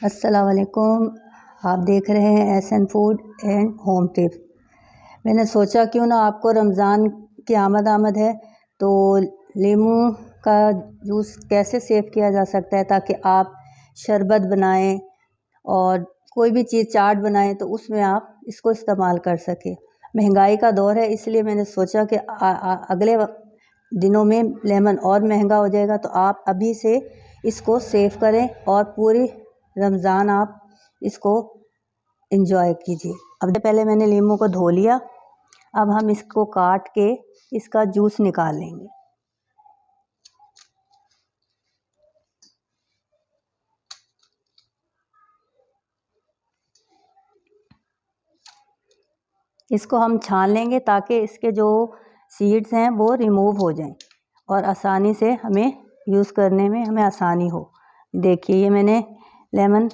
अस्सलाम वालेकुम। आप देख रहे हैं SN food and home tips. मैंने सोचा क्यों ना आपको रमज़ान की आमद है तो लीमू का जूस कैसे सेव किया जा सकता है ताकि आप शरबत बनाएं और कोई भी चीज़ चाट बनाएं तो उसमें आप इसको इस्तेमाल कर सकें। महंगाई का दौर है, इसलिए मैंने सोचा कि अगले दिनों में लेमन और महंगा हो जाएगा, तो आप अभी से इसको सेव करें और पूरी रमज़ान आप इसको एंजॉय कीजिए। अब पहले मैंने लीमू को धो लिया, अब हम इसको काट के इसका जूस निकाल लेंगे। इसको हम छान लेंगे ताकि इसके जो सीड्स हैं वो रिमूव हो जाएं और आसानी से हमें यूज़ करने में हमें आसानी हो। देखिए ये मैंने लेमन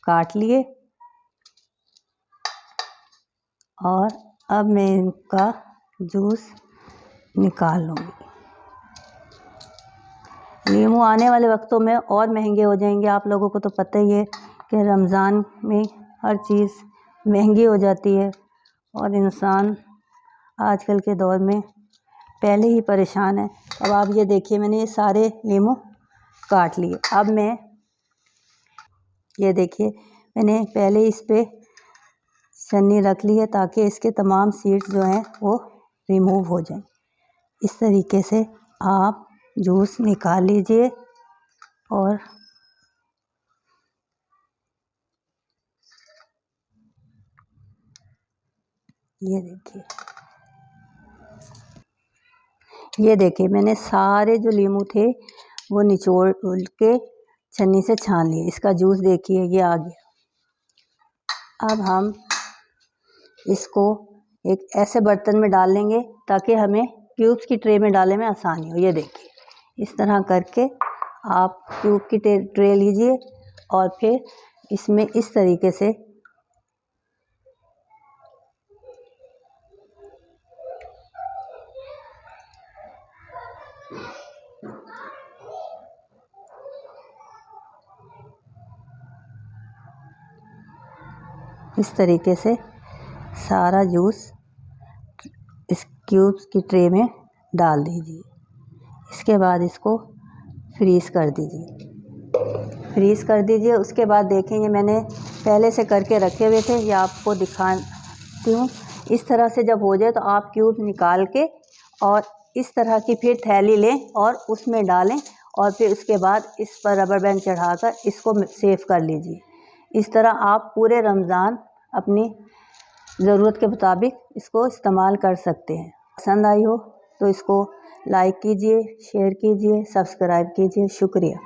काट लिए और अब मैं इनका जूस निकाल लूँगी। नींबू आने वाले वक्तों में और महंगे हो जाएंगे। आप लोगों को तो पता ही है कि रमज़ान में हर चीज़ महंगी हो जाती है और इंसान आजकल के दौर में पहले ही परेशान है। अब आप ये देखिए मैंने ये सारे नींबू काट लिए। अब मैं ये देखिए मैंने पहले इस पे छन्नी रख ली है ताकि इसके तमाम सीड्स जो हैं वो रिमूव हो जाएं। इस तरीके से आप जूस निकाल लीजिए और ये देखिए मैंने सारे जो लीमू थे वो निचोड़ के छन्नी से छान लिए। इसका जूस देखिए ये आ गया। अब हम इसको एक ऐसे बर्तन में डाल लेंगे ताकि हमें क्यूब्स की ट्रे में डालने में आसानी हो। ये देखिए इस तरह करके आप क्यूब की ट्रे लीजिए और फिर इसमें इस तरीके से सारा जूस इस क्यूब्स की ट्रे में डाल दीजिए। इसके बाद इसको फ्रीज़ कर दीजिए। उसके बाद देखेंगे मैंने पहले से करके रखे हुए थे, ये आपको दिखाती हूँ। इस तरह से जब हो जाए तो आप क्यूब निकाल के और इस तरह की फिर थैली लें और उसमें डालें और फिर उसके बाद इस पर रबर बैंड चढ़ाकर इसको सेव कर लीजिए। इस तरह आप पूरे रमज़ान अपनी ज़रूरत के मुताबिक इसको इस्तेमाल कर सकते हैं। पसंद आई हो तो इसको लाइक कीजिए, शेयर कीजिए, सब्सक्राइब कीजिए। शुक्रिया।